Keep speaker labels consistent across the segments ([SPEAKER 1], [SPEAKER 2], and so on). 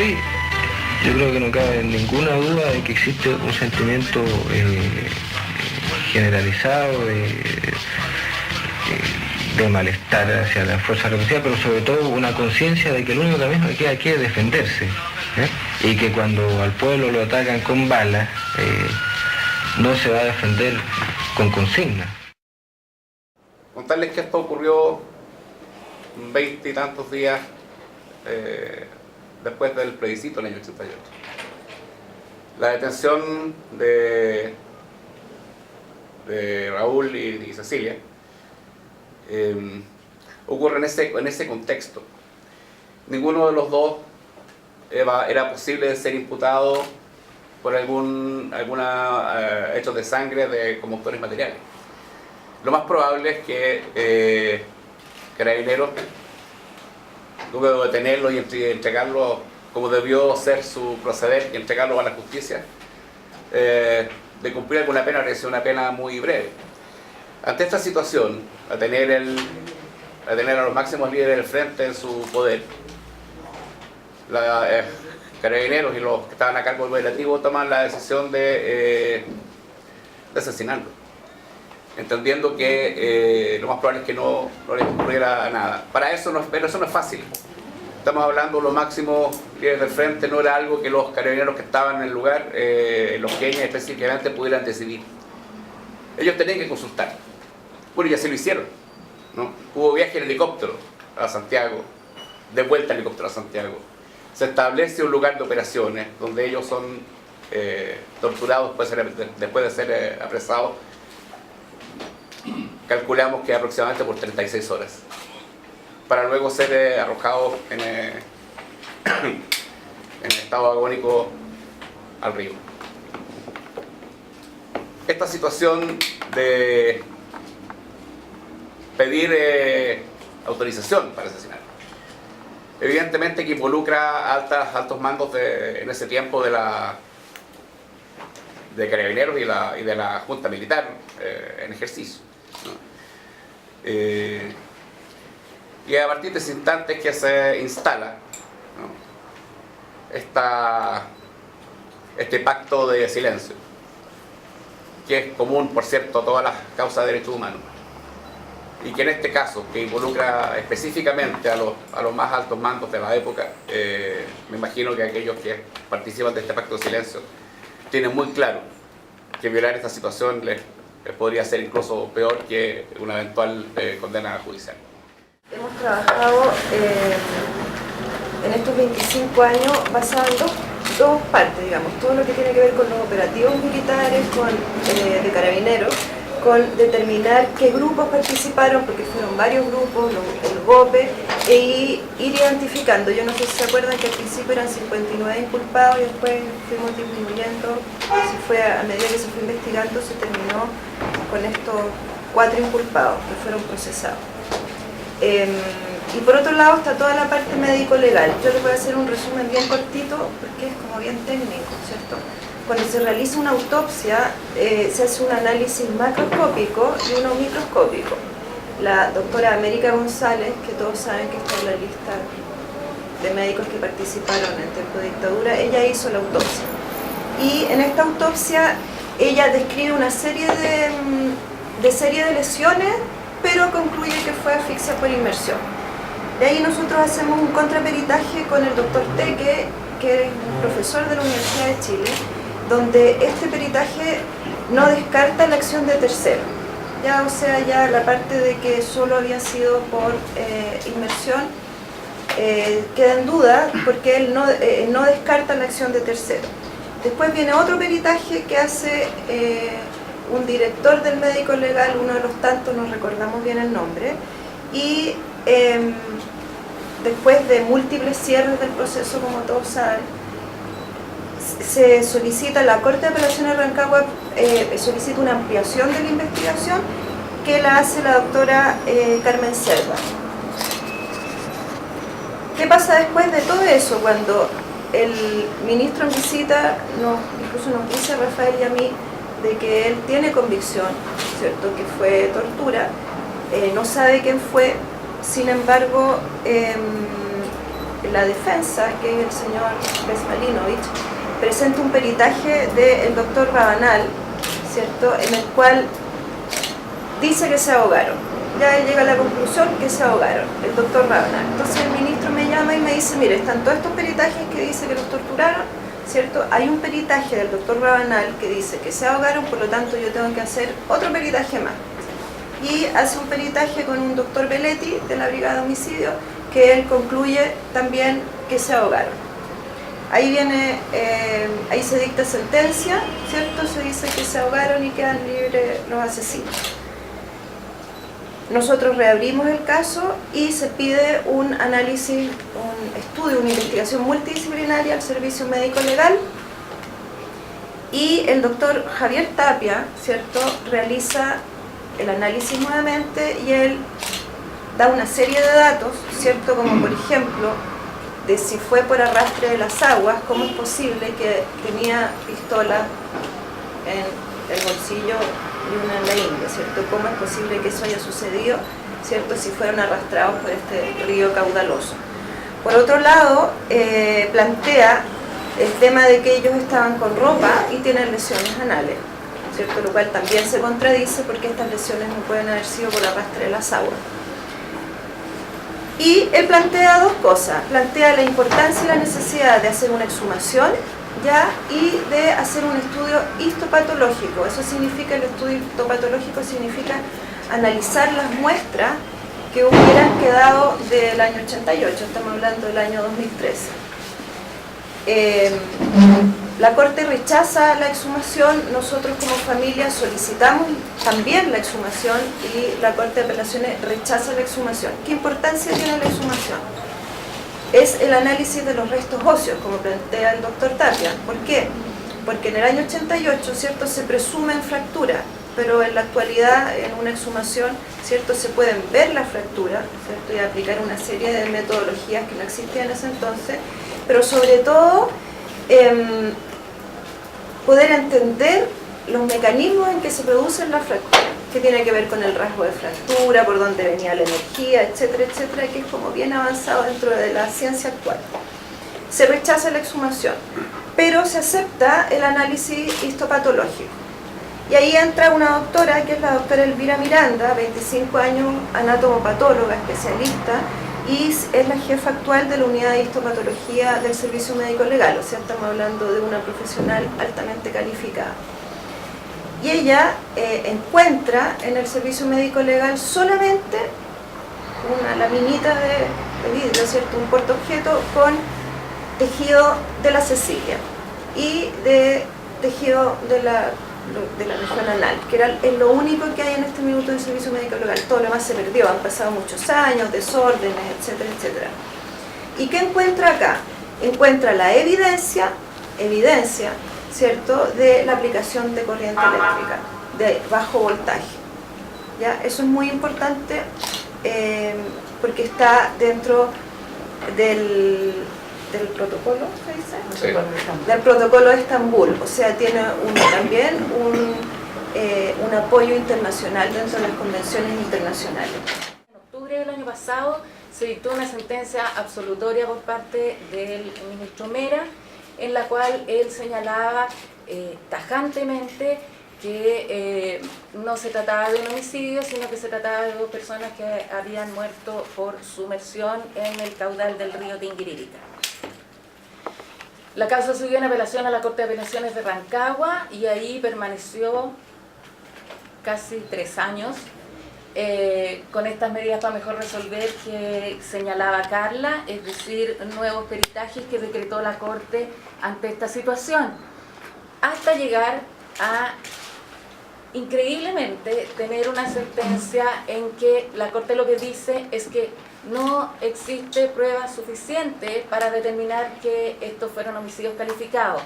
[SPEAKER 1] hoy yo creo que no cabe ninguna duda de que existe un sentimiento generalizado de malestar hacia la fuerza represiva, pero sobre todo una conciencia de que el único camino que queda aquí es defenderse, y que cuando al pueblo lo atacan con balas, no se va a defender con consigna.
[SPEAKER 2] Contarles que esto ocurrió 20 y tantos días después del plebiscito en el año 88. La detención de Raúl y Cecilia ocurre en ese contexto. Ninguno de los dos era posible de ser imputado por algún hecho de sangre de combustibles materiales. Lo más probable es que Carabineros, luego de detenerlo y entregarlo como debió ser su proceder y entregarlo a la justicia, de cumplir alguna pena, recibió una pena muy breve. Ante esta situación, a tener a los máximos líderes del frente en su poder, Carabineros y los que estaban a cargo del operativo toman la decisión de asesinarlo, entendiendo que lo más probable es que no les ocurriera nada. Pero eso no es fácil. Estamos hablando de los máximos líderes del frente, no era algo que los carabineros que estaban en el lugar, los queñas específicamente, pudieran decidir. Ellos tenían que consultar. Bueno, ya se lo hicieron, ¿no? Hubo viaje en helicóptero a Santiago, de vuelta en helicóptero a Santiago. Se establece un lugar de operaciones donde ellos son torturados después de ser apresados. Calculamos que aproximadamente por 36 horas, para luego ser arrojados en estado agónico al río. Esta situación de pedir autorización para asesinar, evidentemente que involucra altos mandos en ese tiempo de Carabineros y de la Junta Militar en ejercicio, ¿no? Y a partir de ese instante es que se instala, ¿no?, este pacto de silencio, que es común, por cierto, a todas las causas de derechos humanos, y que en este caso, que involucra específicamente a los más altos mandos de la época, me imagino que aquellos que participan de este pacto de silencio tienen muy claro que violar esta situación les podría ser incluso peor que una eventual condena judicial.
[SPEAKER 3] Hemos trabajado en estos 25 años basado en dos partes, digamos, todo lo que tiene que ver con los operativos militares, de Carabineros, con determinar qué grupos participaron, porque fueron varios grupos, el GOPE, e ir identificando. Yo no sé si se acuerdan que al principio eran 59 inculpados y después fuimos disminuyendo. Si fue a medida que se fue investigando, se terminó con estos 4 inculpados que fueron procesados. Y por otro lado está toda la parte médico-legal. Yo les voy a hacer un resumen bien cortito porque es como bien técnico, ¿cierto? Cuando se realiza una autopsia, se hace un análisis macroscópico y uno microscópico. La doctora América González, que todos saben que está en la lista de médicos que participaron en tiempo de dictadura, ella hizo la autopsia. Y en esta autopsia ella describe una serie de lesiones, pero concluye que fue asfixia por inmersión. De ahí nosotros hacemos un contraperitaje con el doctor Teque, que es un profesor de la Universidad de Chile, donde este peritaje no descarta la acción de tercero. Ya, o sea, ya la parte de que solo había sido por inmersión queda en duda porque él no descarta la acción de tercero. Después viene otro peritaje que hace un director del médico legal, uno de los tantos, no recordamos bien el nombre, y después de múltiples cierres del proceso, como todos saben, se solicita, la Corte de Apelaciones de Rancagua solicita una ampliación de la investigación que la hace la doctora Carmen Cerda. ¿Qué pasa después de todo eso? Cuando el ministro en visita incluso nos dice a Rafael y a mí de que él tiene convicción, ¿cierto?, que fue tortura, no sabe quién fue, sin embargo la defensa, que es el señor Besmalinovich, presenta un peritaje del doctor Rabanal, ¿cierto?, en el cual dice que se ahogaron. Ya él llega a la conclusión que se ahogaron, el doctor Rabanal. Entonces el ministro me llama y me dice, mire, están todos estos peritajes que dice que los torturaron, ¿cierto? Hay un peritaje del doctor Rabanal que dice que se ahogaron, por lo tanto yo tengo que hacer otro peritaje más. Y hace un peritaje con un doctor Belletti de la Brigada de Homicidio, que él concluye también que se ahogaron. Ahí viene, ahí se dicta sentencia, ¿cierto? Se dice que se ahogaron y quedan libres los asesinos. Nosotros reabrimos el caso y se pide un análisis, un estudio, una investigación multidisciplinaria al Servicio Médico Legal, y el doctor Javier Tapia, ¿cierto?, realiza el análisis nuevamente y él da una serie de datos, ¿cierto?, como por ejemplo de si fue por arrastre de las aguas, cómo es posible que tenía pistola en el bolsillo y una en la ingle, ¿cierto? ¿Cómo es posible que eso haya sucedido, ¿cierto?, si fueron arrastrados por este río caudaloso? Por otro lado, plantea el tema de que ellos estaban con ropa y tienen lesiones anales, ¿cierto?, lo cual también se contradice porque estas lesiones no pueden haber sido por arrastre de las aguas. Y él plantea dos cosas, plantea la importancia y la necesidad de hacer una exhumación, ¿ya?, y de hacer un estudio histopatológico. Eso significa, el estudio histopatológico significa analizar las muestras que hubieran quedado del año 88, estamos hablando del año 2013. La Corte rechaza la exhumación, nosotros como familia solicitamos también la exhumación y la Corte de Apelaciones rechaza la exhumación. ¿Qué importancia tiene la exhumación? Es el análisis de los restos óseos, como plantea el doctor Tapia. ¿Por qué? Porque en el año 88, ¿cierto?, se presumen fracturas, pero en la actualidad, en una exhumación, ¿cierto?, se pueden ver las fracturas, ¿cierto?, y aplicar una serie de metodologías que no existían en ese entonces, pero sobre todo poder entender los mecanismos en que se producen las fracturas, que tiene que ver con el rasgo de fractura, por dónde venía la energía, etcétera, etcétera, que es como bien avanzado dentro de la ciencia actual. Se rechaza la exhumación, pero se acepta el análisis histopatológico. Y ahí entra una doctora, que es la doctora Elvira Miranda, 25 años, anatomopatóloga, especialista, y es la jefa actual de la unidad de histopatología del Servicio Médico Legal, o sea, estamos hablando de una profesional altamente calificada. Y ella encuentra en el Servicio Médico Legal solamente una laminita de vidrio, ¿cierto?, un portaobjeto con tejido de la cecilia y de tejido de la región anal, que es lo único que hay en este minuto del Servicio Médico Legal. Todo lo demás se perdió, han pasado muchos años, desórdenes, etcétera, etcétera. ¿Y qué encuentra acá? Encuentra la evidencia, ¿cierto?, de la aplicación de corriente eléctrica de bajo voltaje. ¿Ya? Eso es muy importante porque está dentro del protocolo, ¿se dice? Sí. Del protocolo de Estambul, o sea, tiene también un apoyo internacional dentro de las convenciones internacionales.
[SPEAKER 4] En octubre del año pasado se dictó una sentencia absolutoria por parte del ministro Mera, en la cual él señalaba tajantemente que no se trataba de un homicidio, sino que se trataba de dos personas que habían muerto por sumersión en el caudal del río Tinguiririca. La causa subió en apelación a la Corte de Apelaciones de Rancagua y ahí permaneció casi 3 años con estas medidas para mejor resolver que señalaba Carla, es decir, nuevos peritajes que decretó la Corte ante esta situación, hasta llegar a, increíblemente, tener una sentencia en que la Corte lo que dice es que no existe prueba suficiente para determinar que estos fueron homicidios calificados,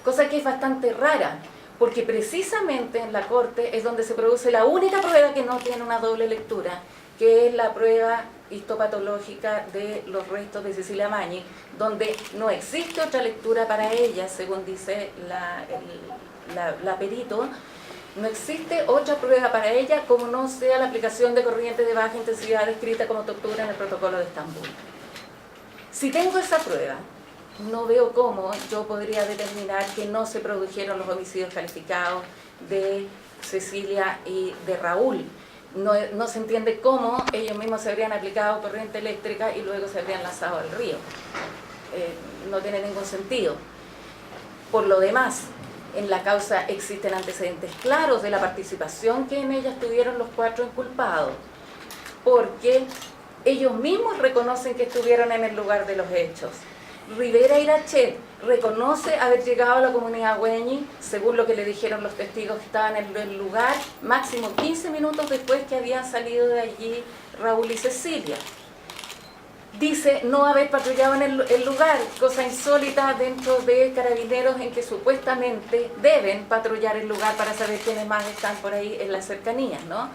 [SPEAKER 4] cosa que es bastante rara, porque precisamente en la Corte es donde se produce la única prueba que no tiene una doble lectura, que es la prueba histopatológica de los restos de Cecilia Mañi, donde no existe otra lectura para ella, según dice la perito. No existe otra prueba para ella como no sea la aplicación de corriente de baja intensidad descrita como tortura en el protocolo de Estambul. Si tengo esa prueba, no veo cómo yo podría determinar que no se produjeron los homicidios calificados de Cecilia y de Raúl. No se entiende cómo ellos mismos se habrían aplicado corriente eléctrica y luego se habrían lanzado al río. No tiene ningún sentido. Por lo demás, en la causa existen antecedentes claros de la participación que en ella tuvieron los 4 inculpados, porque ellos mismos reconocen que estuvieron en el lugar de los hechos. Rivera Irachet reconoce haber llegado a la comunidad Güeñi, según lo que le dijeron los testigos que estaban en el lugar, máximo 15 minutos después que habían salido de allí Raúl y Cecilia. Dice no haber patrullado en el lugar, cosa insólita dentro de Carabineros, en que supuestamente deben patrullar el lugar para saber quiénes más están por ahí en las cercanías, ¿no?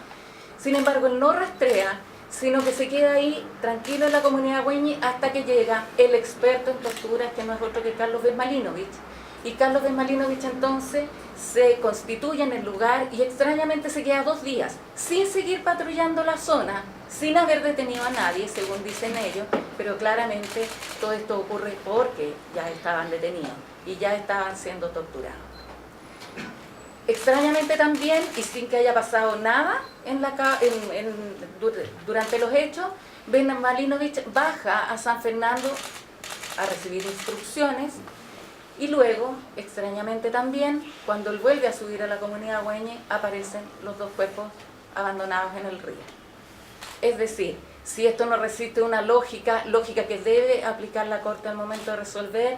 [SPEAKER 4] Sin embargo, él no rastrea, sino que se queda ahí tranquilo en la comunidad Güeñi hasta que llega el experto en torturas, que no es otro que Carlos Besmalinovich. Y Carlos Besmalinovich entonces se constituye en el lugar y extrañamente se queda 2 días sin seguir patrullando la zona, sin haber detenido a nadie, según dicen ellos, pero claramente todo esto ocurre porque ya estaban detenidos y ya estaban siendo torturados. Extrañamente también, y sin que haya pasado nada durante los hechos, Besmalinovich baja a San Fernando a recibir instrucciones y luego, extrañamente también, cuando él vuelve a subir a la comunidad Güeñi, aparecen los 2 cuerpos abandonados en el río. Es decir, si esto no resiste una lógica que debe aplicar la Corte al momento de resolver,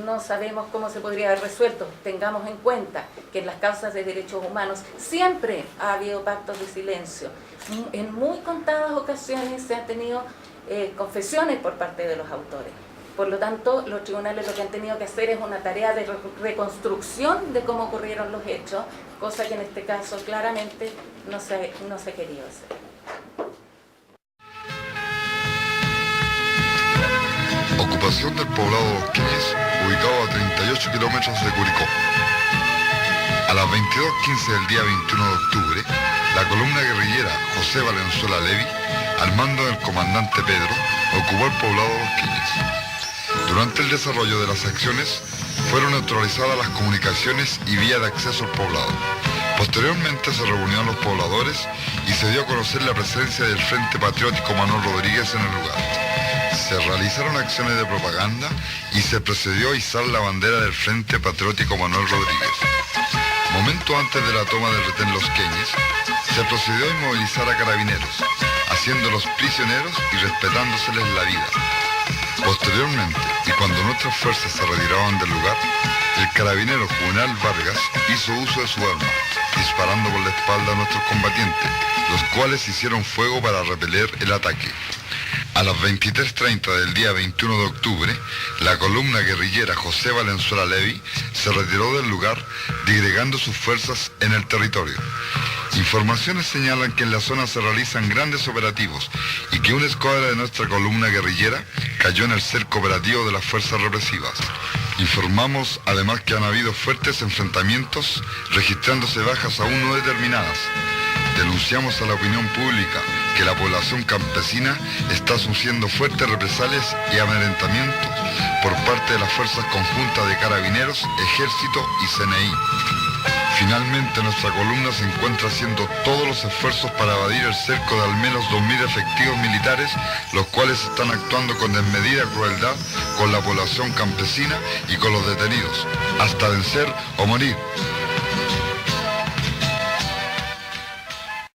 [SPEAKER 4] no sabemos cómo se podría haber resuelto. Tengamos en cuenta que en las causas de derechos humanos siempre ha habido pactos de silencio. En muy contadas ocasiones se han tenido confesiones por parte de los autores. Por lo tanto, los tribunales lo que han tenido que hacer es una tarea de reconstrucción de cómo ocurrieron los hechos, cosa que en este caso claramente no se ha querido hacer.
[SPEAKER 5] Ocupación del poblado Los Quines, ubicado a 38 kilómetros de Curicó. A las 22:15 del día 21 de octubre, la columna guerrillera José Valenzuela Levi, al mando del comandante Pedro, ocupó el poblado Los Quines. Durante el desarrollo de las acciones, fueron neutralizadas las comunicaciones y vía de acceso al poblado. Posteriormente se reunieron los pobladores y se dio a conocer la presencia del Frente Patriótico Manuel Rodríguez en el lugar. Se realizaron acciones de propaganda y se procedió a izar la bandera del Frente Patriótico Manuel Rodríguez. Momento antes de la toma del retén Los Queñes, se procedió a inmovilizar a carabineros, haciéndolos prisioneros y respetándoseles la vida. Posteriormente, y cuando nuestras fuerzas se retiraban del lugar, el carabinero Juvenal Vargas hizo uso de su arma, disparando por la espalda a nuestros combatientes, los cuales hicieron fuego para repeler el ataque. A las 23:30 del día 21 de octubre, la columna guerrillera José Valenzuela Levi se retiró del lugar, disgregando sus fuerzas en el territorio. Informaciones señalan que en la zona se realizan grandes operativos y que una escuadra de nuestra columna guerrillera cayó en el cerco operativo de las fuerzas represivas. Informamos además que han habido fuertes enfrentamientos, registrándose bajas aún no determinadas. Denunciamos a la opinión pública que la población campesina está sufriendo fuertes represalias y amedrentamientos por parte de las fuerzas conjuntas de Carabineros, Ejército y CNI. Finalmente, nuestra columna se encuentra haciendo todos los esfuerzos para evadir el cerco de al menos 2.000 efectivos militares, los cuales están actuando con desmedida crueldad con la población campesina y con los detenidos, hasta vencer o morir.